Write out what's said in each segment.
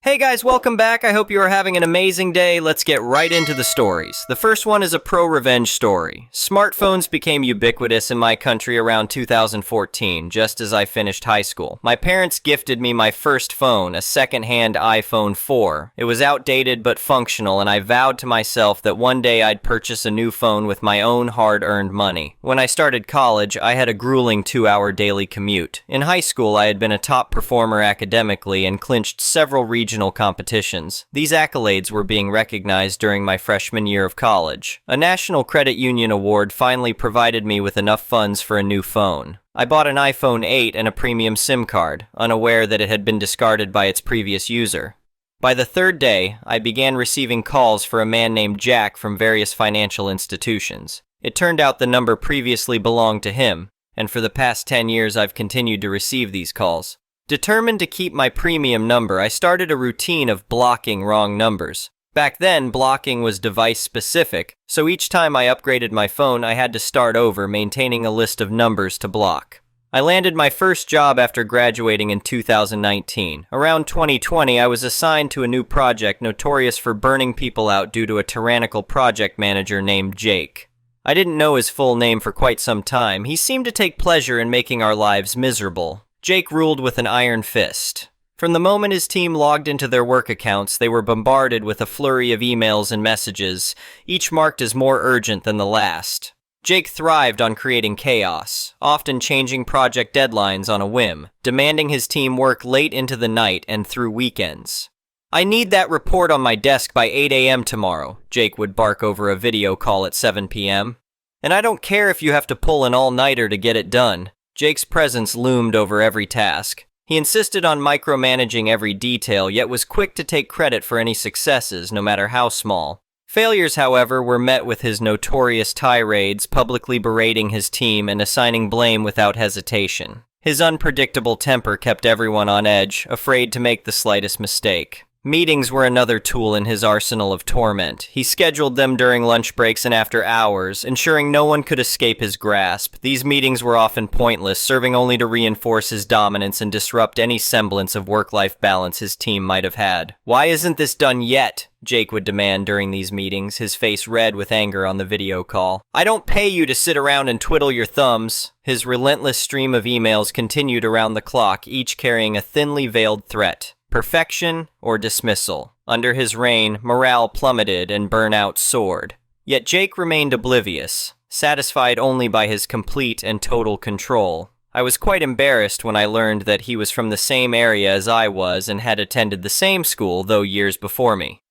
Hey guys, welcome back. I hope you are having an amazing day. Let's get right into the stories. The first one is a pro-revenge story. Smartphones became ubiquitous in my country around 2014, just as I finished high school. My parents gifted me my first phone, a second-hand iPhone 4. It was outdated but functional, and I vowed to myself that one day I'd purchase a new phone with my own hard-earned money. When I started college, I had a grueling 2-hour daily commute. In high school, I had been a top performer academically and clinched several regional competitions. These accolades were being recognized during my freshman year of college. A National Credit Union award finally provided me with enough funds for a new phone. I bought an iPhone 8 and a premium SIM card, unaware that it had been discarded by its previous user. By the third day, I began receiving calls for a man named Jack from various financial institutions. It turned out the number previously belonged to him, and for the past 10 years I've continued to receive these calls. Determined to keep my premium number, I started a routine of blocking wrong numbers. Back then, blocking was device-specific, so each time I upgraded my phone, I had to start over, maintaining a list of numbers to block. I landed my first job after graduating in 2019. Around 2020, I was assigned to a new project notorious for burning people out due to a tyrannical project manager named Jake. I didn't know his full name for quite some time. He seemed to take pleasure in making our lives miserable. Jake ruled with an iron fist. From the moment his team logged into their work accounts, they were bombarded with a flurry of emails and messages, each marked as more urgent than the last. Jake thrived on creating chaos, often changing project deadlines on a whim, demanding his team work late into the night and through weekends. "I need that report on my desk by 8 a.m. tomorrow," Jake would bark over a video call at 7 p.m. "And I don't care if you have to pull an all-nighter to get it done." Jake's presence loomed over every task. He insisted on micromanaging every detail, yet was quick to take credit for any successes, no matter how small. Failures, however, were met with his notorious tirades, publicly berating his team and assigning blame without hesitation. His unpredictable temper kept everyone on edge, afraid to make the slightest mistake. Meetings were another tool in his arsenal of torment. He scheduled them during lunch breaks and after hours, ensuring no one could escape his grasp. These meetings were often pointless, serving only to reinforce his dominance and disrupt any semblance of work-life balance his team might have had. "Why isn't this done yet?" Jake would demand during these meetings, his face red with anger on the video call. "I don't pay you to sit around and twiddle your thumbs." His relentless stream of emails continued around the clock, each carrying a thinly veiled threat. Perfection or dismissal. Under his reign, morale plummeted and burnout soared. Yet Jake remained oblivious, satisfied only by his complete and total control. I was quite embarrassed when I learned that he was from the same area as I was and had attended the same school, though years before me.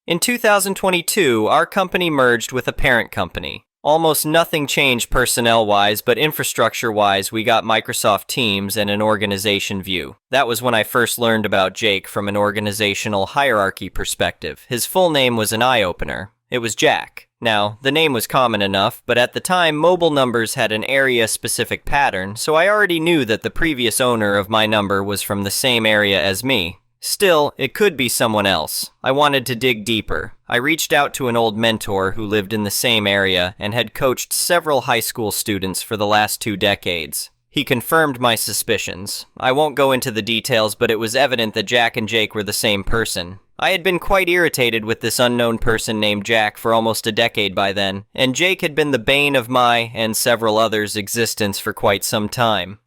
In 2022, our company merged with a parent company. Almost nothing changed personnel-wise, but infrastructure-wise, we got Microsoft Teams and an organization view. That was when I first learned about Jake from an organizational hierarchy perspective. His full name was an eye-opener. It was Jack. Now, the name was common enough, but at the time, mobile numbers had an area-specific pattern, so I already knew that the previous owner of my number was from the same area as me. Still, it could be someone else. I wanted to dig deeper. I reached out to an old mentor who lived in the same area and had coached several high school students for the last 2 decades. He confirmed my suspicions. I won't go into the details, but it was evident that Jack and Jake were the same person. I had been quite irritated with this unknown person named Jack for almost a decade by then, and Jake had been the bane of my, and several others' existence for quite some time.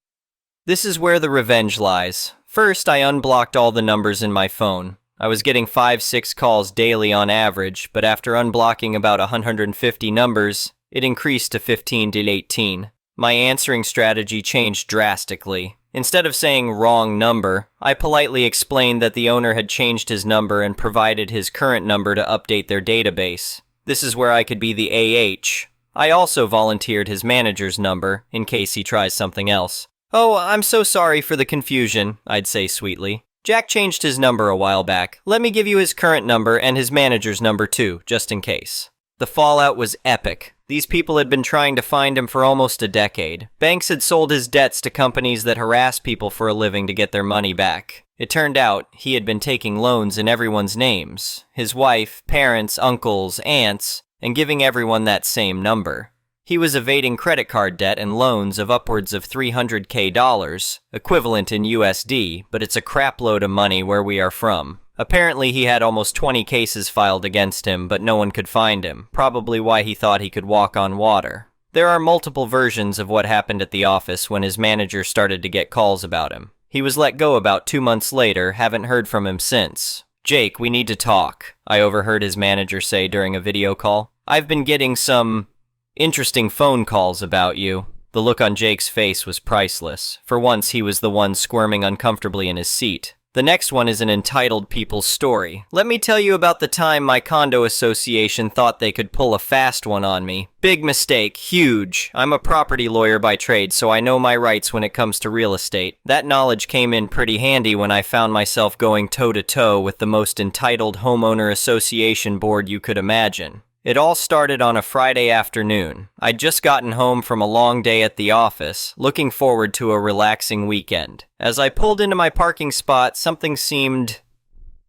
This is where the revenge lies. First, I unblocked all the numbers in my phone. I was getting 5-6 calls daily on average, but after unblocking about 150 numbers, it increased to 15 to 18. My answering strategy changed drastically. Instead of saying wrong number, I politely explained that the owner had changed his number and provided his current number to update their database. This is where I could be the AH. I also volunteered his manager's number, in case he tries something else. "Oh, I'm so sorry for the confusion," I'd say sweetly. "Jack changed his number a while back. Let me give you his current number and his manager's number too, just in case." The fallout was epic. These people had been trying to find him for almost a decade. Banks had sold his debts to companies that harass people for a living to get their money back. It turned out he had been taking loans in everyone's names, his wife, parents, uncles, aunts, and giving everyone that same number. He was evading credit card debt and loans of upwards of $300K, equivalent in USD, but it's a crap load of money where we are from. Apparently he had almost 20 cases filed against him, but no one could find him, probably why he thought he could walk on water. There are multiple versions of what happened at the office when his manager started to get calls about him. He was let go about 2 months later, haven't heard from him since. "Jake, we need to talk," I overheard his manager say during a video call. "I've been getting some interesting phone calls about you." The look on Jake's face was priceless. For once, he was the one squirming uncomfortably in his seat. The next one is an entitled people's story. "Let me tell you about the time my condo association thought they could pull a fast one on me. Big mistake, huge. I'm a property lawyer by trade, so I know my rights when it comes to real estate. That knowledge came in pretty handy when I found myself going toe-to-toe with the most entitled homeowner association board you could imagine. It all started on a Friday afternoon. I'd just gotten home from a long day at the office, looking forward to a relaxing weekend. As I pulled into my parking spot, something seemed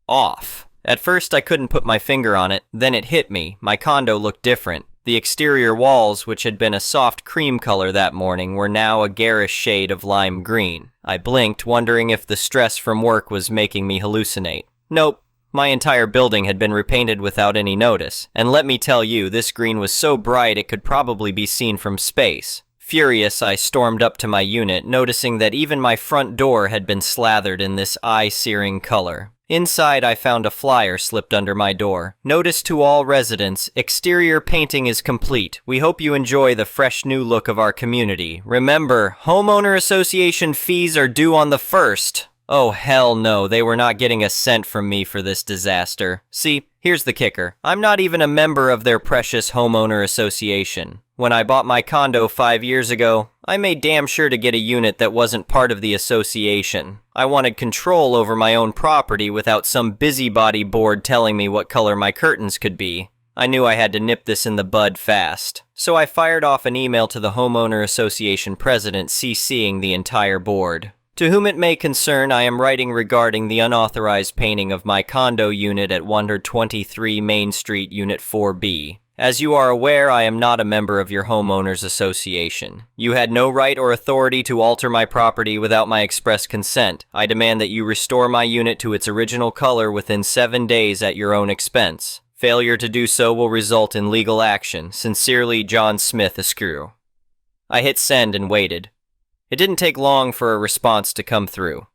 off. At first, I couldn't put my finger on it. Then it hit me. My condo looked different. The exterior walls, which had been a soft cream color that morning, were now a garish shade of lime green. I blinked, wondering if the stress from work was making me hallucinate. Nope. My entire building had been repainted without any notice, and let me tell you, this green was so bright it could probably be seen from space. Furious, I stormed up to my unit, noticing that even my front door had been slathered in this eye-searing color. Inside, I found a flyer slipped under my door. "Notice to all residents, exterior painting is complete. We hope you enjoy the fresh new look of our community. Remember, homeowner association fees are due on the 1st. Oh, hell no, they were not getting a cent from me for this disaster. See, here's the kicker. I'm not even a member of their precious homeowner association. When I bought my condo 5 years ago, I made damn sure to get a unit that wasn't part of the association. I wanted control over my own property without some busybody board telling me what color my curtains could be. I knew I had to nip this in the bud fast. So I fired off an email to the homeowner association president CCing the entire board. To whom it may concern, I am writing regarding the unauthorized painting of my condo unit at 123 Main Street, Unit 4B. As you are aware, I am not a member of your homeowners association. You had no right or authority to alter my property without my express consent. I demand that you restore my unit to its original color within 7 days at your own expense. Failure to do so will result in legal action. Sincerely, John Smith, Esquire." I hit send and waited. It didn't take long for a response to come through.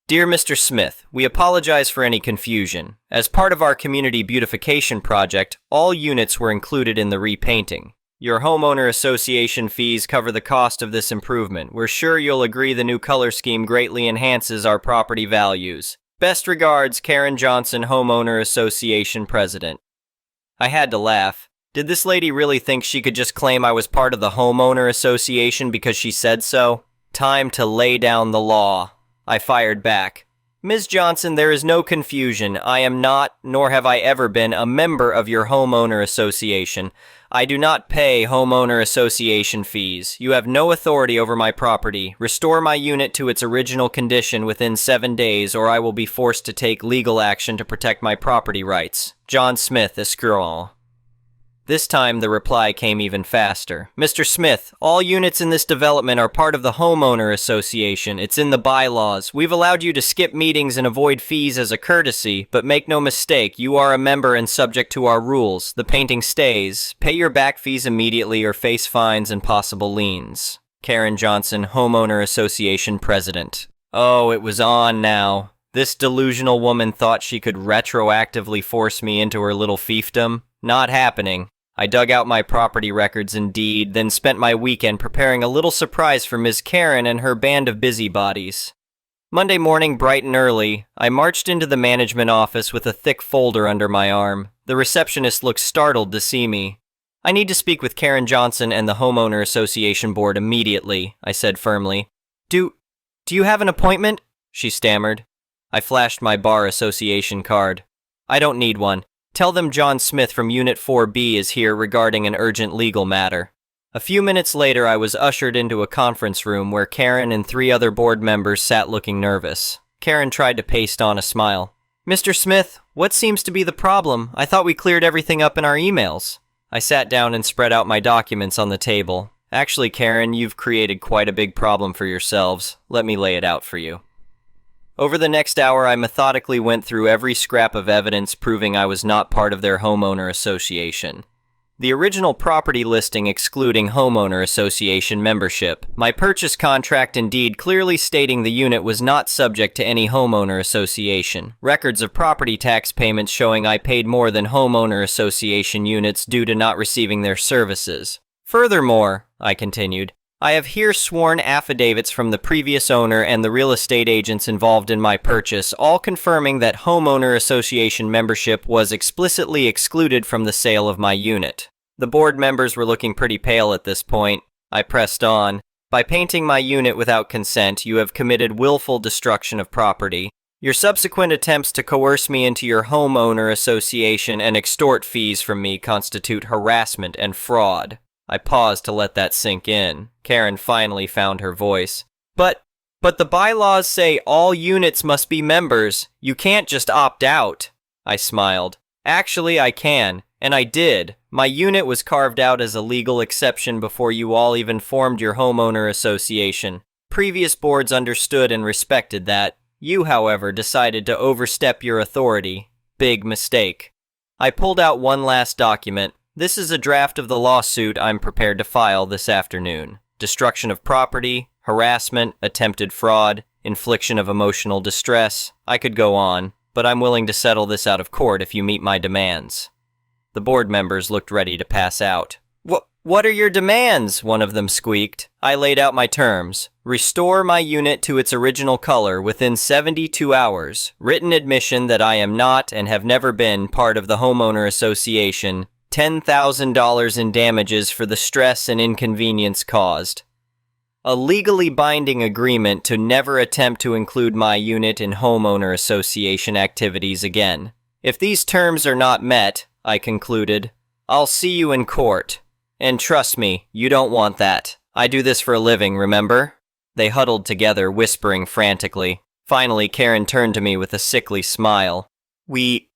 "Dear Mr. Smith, we apologize for any confusion. As part of our community beautification project, all units were included in the repainting. Your homeowner association fees cover the cost of this improvement. We're sure you'll agree the new color scheme greatly enhances our property values. Best regards, Karen Johnson, Homeowner Association President." I had to laugh. Did this lady really think she could just claim I was part of the homeowner association because she said so? Time to lay down the law. I fired back. "Ms. Johnson, there is no confusion. I am not, nor have I ever been, a member of your homeowner association. I do not pay homeowner association fees. You have no authority over my property. Restore my unit to its original condition within 7 days, or I will be forced to take legal action to protect my property rights. John Smith, Esquire." This time, the reply came even faster. "Mr. Smith, all units in this development are part of the homeowner association. It's in the bylaws. We've allowed you to skip meetings and avoid fees as a courtesy, but make no mistake, you are a member and subject to our rules. The painting stays. Pay your back fees immediately or face fines and possible liens. Karen Johnson, Homeowner Association President." Oh, it was on now. This delusional woman thought she could retroactively force me into her little fiefdom. Not happening. I dug out my property records indeed, then spent my weekend preparing a little surprise for Ms. Karen and her band of busybodies. Monday morning, bright and early, I marched into the management office with a thick folder under my arm. The receptionist looked startled to see me. "I need to speak with Karen Johnson and the Homeowner Association Board immediately," I said firmly. Do you have an appointment?" she stammered. I flashed my bar association card. "I don't need one. Tell them John Smith from Unit 4B is here regarding an urgent legal matter." A few minutes later, I was ushered into a conference room where Karen and 3 other board members sat looking nervous. Karen tried to paste on a smile. "Mr. Smith, what seems to be the problem? I thought we cleared everything up in our emails." I sat down and spread out my documents on the table. "Actually, Karen, you've created quite a big problem for yourselves. Let me lay it out for you." Over the next hour, I methodically went through every scrap of evidence proving I was not part of their homeowner association. The original property listing excluding homeowner association membership, my purchase contract and deed clearly stating the unit was not subject to any homeowner association, records of property tax payments showing I paid more than homeowner association units due to not receiving their services. Furthermore, I continued, I have here sworn affidavits from the previous owner and the real estate agents involved in my purchase, all confirming that homeowner association membership was explicitly excluded from the sale of my unit. The board members were looking pretty pale at this point. I pressed on. By painting my unit without consent, you have committed willful destruction of property. Your subsequent attempts to coerce me into your homeowner association and extort fees from me constitute harassment and fraud. I paused to let that sink in. Karen finally found her voice. But the bylaws say all units must be members. You can't just opt out. I smiled. Actually, I can, and I did. My unit was carved out as a legal exception before you all even formed your homeowner association. Previous boards understood and respected that. You, however, decided to overstep your authority. Big mistake. I pulled out one last document. This is a draft of the lawsuit I'm prepared to file this afternoon. Destruction of property, harassment, attempted fraud, infliction of emotional distress. I could go on, but I'm willing to settle this out of court if you meet my demands. The board members looked ready to pass out. What are your demands? One of them squeaked. I laid out my terms. Restore my unit to its original color within 72 hours. Written admission that I am not and have never been part of the homeowner association. $10,000 in damages for the stress and inconvenience caused. A legally binding agreement to never attempt to include my unit in homeowner association activities again. If these terms are not met, I concluded, I'll see you in court. And trust me, you don't want that. I do this for a living, remember? They huddled together, whispering frantically. Finally, Karen turned to me with a sickly smile. We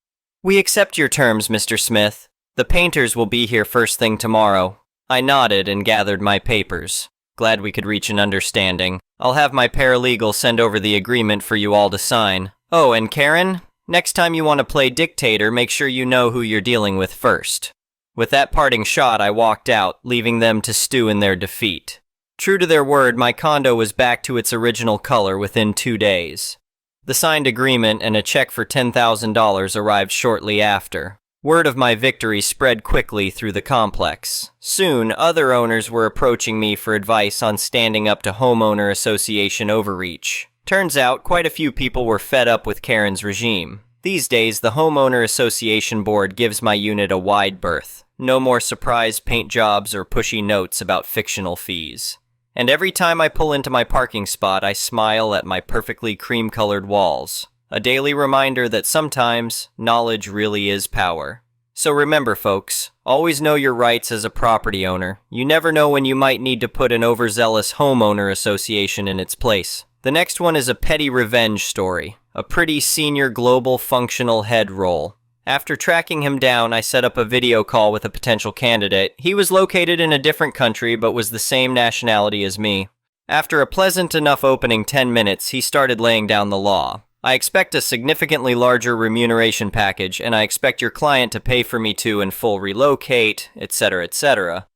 accept your terms, Mr. Smith. The painters will be here first thing tomorrow. I nodded and gathered my papers. Glad we could reach an understanding. I'll have my paralegal send over the agreement for you all to sign. Oh, and Karen, next time you want to play dictator, make sure you know who you're dealing with first. With that parting shot, I walked out, leaving them to stew in their defeat. True to their word, my condo was back to its original color within 2 days. The signed agreement and a check for $10,000 arrived shortly after. Word of my victory spread quickly through the complex. Soon, other owners were approaching me for advice on standing up to homeowner association overreach. Turns out, quite a few people were fed up with Karen's regime. These days, the homeowner association board gives my unit a wide berth. No more surprise paint jobs or pushy notes about fictional fees. And every time I pull into my parking spot, I smile at my perfectly cream-colored walls. A daily reminder that sometimes, knowledge really is power. So remember, folks, always know your rights as a property owner. You never know when you might need to put an overzealous homeowner association in its place. The next one is a petty revenge story. A pretty senior global functional head role. After tracking him down, I set up a video call with a potential candidate. He was located in a different country, but was the same nationality as me. After a pleasant enough opening 10 minutes, he started laying down the law. I expect a significantly larger remuneration package, and I expect your client to pay for me to in full relocate, etc., etc.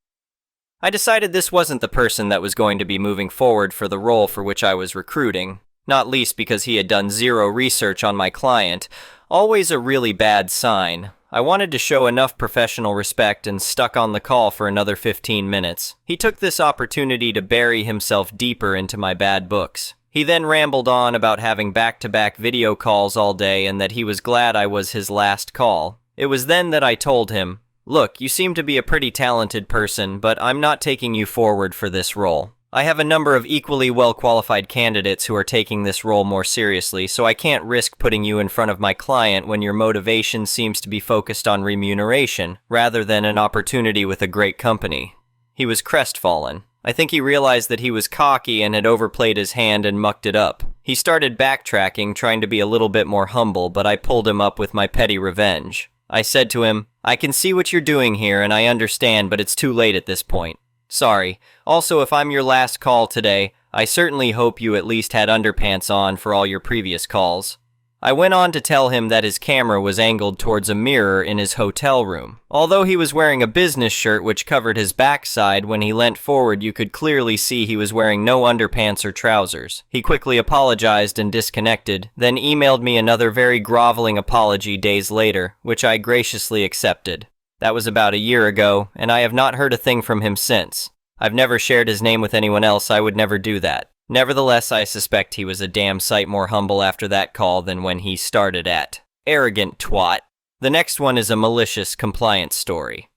I decided this wasn't the person that was going to be moving forward for the role for which I was recruiting, not least because he had done zero research on my client, always a really bad sign. I wanted to show enough professional respect and stuck on the call for another 15 minutes. He took this opportunity to bury himself deeper into my bad books. He then rambled on about having back-to-back video calls all day and that he was glad I was his last call. It was then that I told him, "Look, you seem to be a pretty talented person, but I'm not taking you forward for this role. I have a number of equally well-qualified candidates who are taking this role more seriously, so I can't risk putting you in front of my client when your motivation seems to be focused on remuneration, rather than an opportunity with a great company." He was crestfallen. I think he realized that he was cocky and had overplayed his hand and mucked it up. He started backtracking, trying to be a little bit more humble, but I pulled him up with my petty revenge. I said to him, "I can see what you're doing here and I understand, but it's too late at this point. Sorry. Also, if I'm your last call today, I certainly hope you at least had underpants on for all your previous calls. I went on to tell him that his camera was angled towards a mirror in his hotel room. Although he was wearing a business shirt which covered his backside, when he leant forward you could clearly see he was wearing no underpants or trousers. He quickly apologized and disconnected, then emailed me another very groveling apology days later, which I graciously accepted. That was about a year ago, and I have not heard a thing from him since. I've never shared his name with anyone else. I would never do that. Nevertheless, I suspect he was a damn sight more humble after that call than when he started at. Arrogant twat. The next one is a malicious compliance story.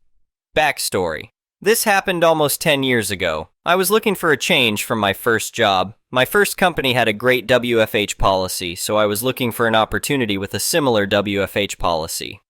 Backstory. This happened almost 10 years ago. I was looking for a change from my first job. My first company had a great WFH policy, so I was looking for an opportunity with a similar WFH policy.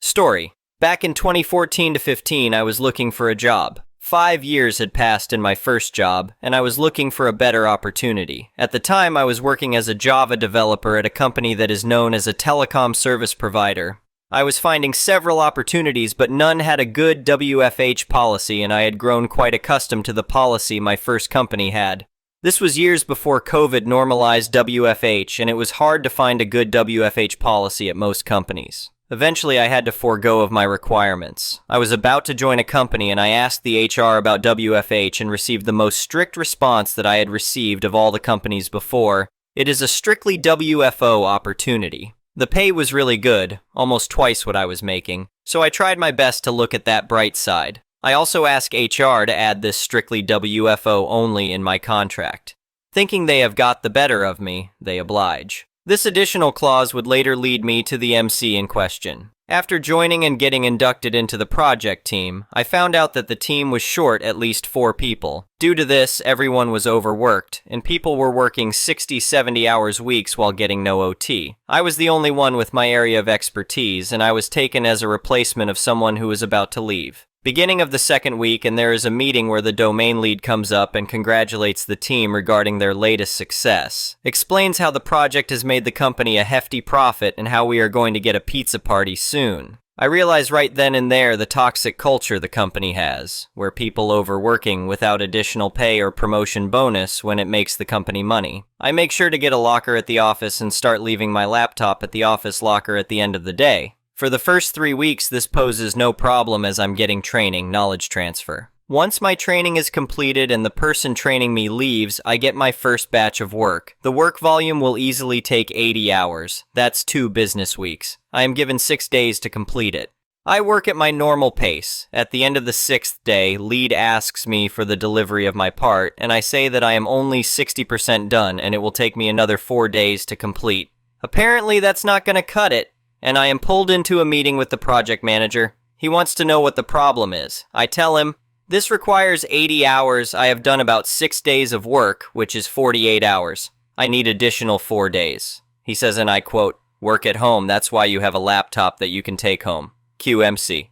Story. Back in 2014 to 15, I was looking for a job. 5 years had passed in my first job, and I was looking for a better opportunity. At the time, I was working as a Java developer at a company that is known as a telecom service provider. I was finding several opportunities, but none had a good WFH policy, and I had grown quite accustomed to the policy my first company had. This was years before COVID normalized WFH, and it was hard to find a good WFH policy at most companies. Eventually, I had to forego of my requirements. I was about to join a company and I asked the HR about WFH and received the most strict response that I had received of all the companies before. It is a strictly WFO opportunity. The pay was really good, almost twice what I was making, so I tried my best to look at that bright side. I also asked HR to add this strictly WFO only in my contract. Thinking they have got the better of me, they oblige. This additional clause would later lead me to the MC in question. After joining and getting inducted into the project team, I found out that the team was short at least 4 people. Due to this, everyone was overworked, and people were working 60-70 hours weeks while getting no OT. I was the only one with my area of expertise, and I was taken as a replacement of someone who was about to leave. Beginning of the second week, and there is a meeting where the domain lead comes up and congratulates the team regarding their latest success. Explains how the project has made the company a hefty profit and how we are going to get a pizza party soon. I realize right then and there the toxic culture the company has, where people overworking without additional pay or promotion bonus when it makes the company money. I make sure to get a locker at the office and start leaving my laptop at the office locker at the end of the day. For the first 3 weeks, this poses no problem as I'm getting training, knowledge transfer. Once my training is completed and the person training me leaves, I get my first batch of work. The work volume will easily take 80 hours. That's 2 business weeks. I am given 6 days to complete it. I work at my normal pace. At the end of the 6th day, lead asks me for the delivery of my part, and I say that I am only 60% done and it will take me another 4 days to complete. Apparently that's not going to cut it, and I am pulled into a meeting with the project manager. He wants to know what the problem is. I tell him, this requires 80 hours. I have done about 6 days of work, which is 48 hours. I need additional 4 days. He says, and I quote, work at home, that's why you have a laptop that you can take home. QMC.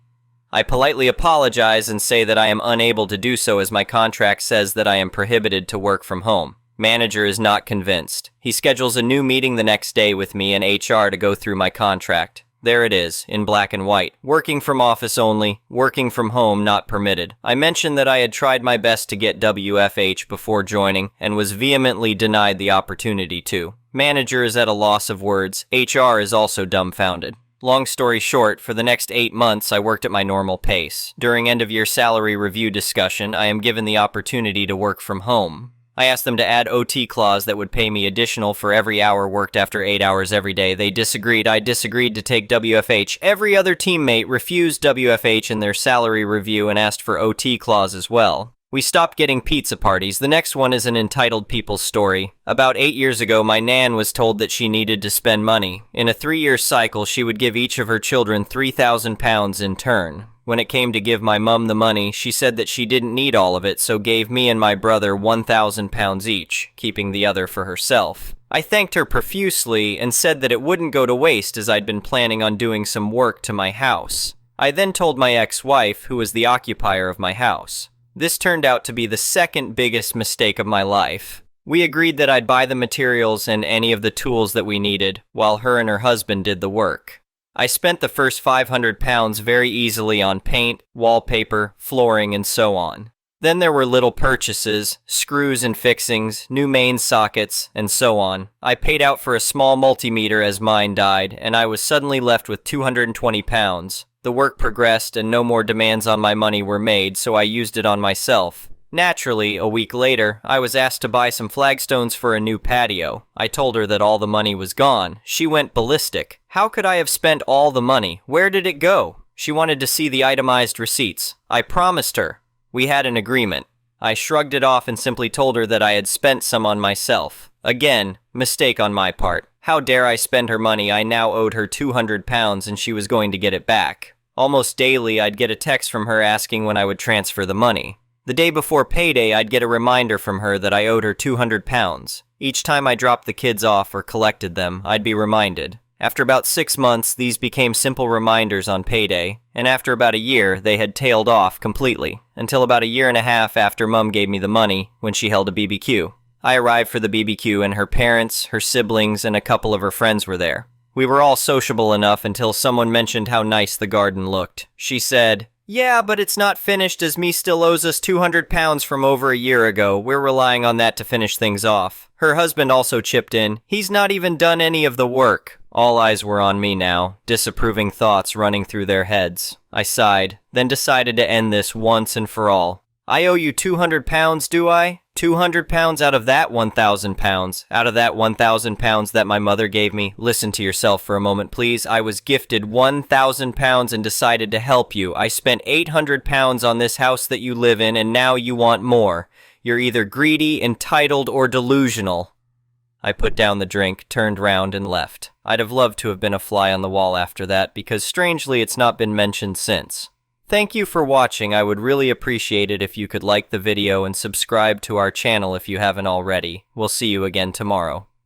I politely apologize and say that I am unable to do so as my contract says that I am prohibited to work from home. Manager is not convinced. He schedules a new meeting the next day with me and HR to go through my contract. There it is, in black and white. Working from office only, working from home not permitted. I mentioned that I had tried my best to get WFH before joining and was vehemently denied the opportunity to. Manager is at a loss of words. HR is also dumbfounded. Long story short, for the next 8 months I worked at my normal pace. During end-of-year salary review discussion, I am given the opportunity to work from home. I asked them to add OT clause that would pay me additional for every hour worked after 8 hours every day. They disagreed. I disagreed to take WFH. Every other teammate refused WFH in their salary review and asked for OT clause as well. We stopped getting pizza parties. The next one is an entitled people's story. About 8 years ago, my nan was told that she needed to spend money. In a 3-year cycle, she would give each of her children £3,000 in turn. When it came to give my mum the money, she said that she didn't need all of it, so gave me and my brother £1,000 each, keeping the other for herself. I thanked her profusely and said that it wouldn't go to waste as I'd been planning on doing some work to my house. I then told my ex-wife, who was the occupier of my house. This turned out to be the second biggest mistake of my life. We agreed that I'd buy the materials and any of the tools that we needed, while her and her husband did the work. I spent the first £500 very easily on paint, wallpaper, flooring, and so on. Then there were little purchases, screws and fixings, new main sockets, and so on. I paid out for a small multimeter as mine died, and I was suddenly left with £220. The work progressed and no more demands on my money were made, so I used it on myself. Naturally, a week later, I was asked to buy some flagstones for a new patio. I told her that all the money was gone. She went ballistic. How could I have spent all the money? Where did it go? She wanted to see the itemized receipts. I promised her. We had an agreement. I shrugged it off and simply told her that I had spent some on myself. Again, mistake on my part. How dare I spend her money? I now owed her £200 and she was going to get it back. Almost daily, I'd get a text from her asking when I would transfer the money. The day before payday, I'd get a reminder from her that I owed her £200. Each time I dropped the kids off or collected them, I'd be reminded. After about 6 months, these became simple reminders on payday, and after about a year, they had tailed off completely, until about a year and a half after Mum gave me the money, when she held a BBQ. I arrived for the BBQ and her parents, her siblings, and a couple of her friends were there. We were all sociable enough until someone mentioned how nice the garden looked. She said, "Yeah, but it's not finished as me still owes us £200 from over a year ago. We're relying on that to finish things off." Her husband also chipped in, "He's not even done any of the work." All eyes were on me now, disapproving thoughts running through their heads. I sighed, then decided to end this once and for all. "I owe you £200, do I? £200 out of that £1,000, out of that £1,000 that my mother gave me. Listen to yourself for a moment, please. I was gifted £1,000 and decided to help you. I spent £800 on this house that you live in, and now you want more. You're either greedy, entitled, or delusional." I put down the drink, turned round, and left. I'd have loved to have been a fly on the wall after that, because strangely it's not been mentioned since. Thank you for watching. I would really appreciate it if you could like the video and subscribe to our channel if you haven't already. We'll see you again tomorrow.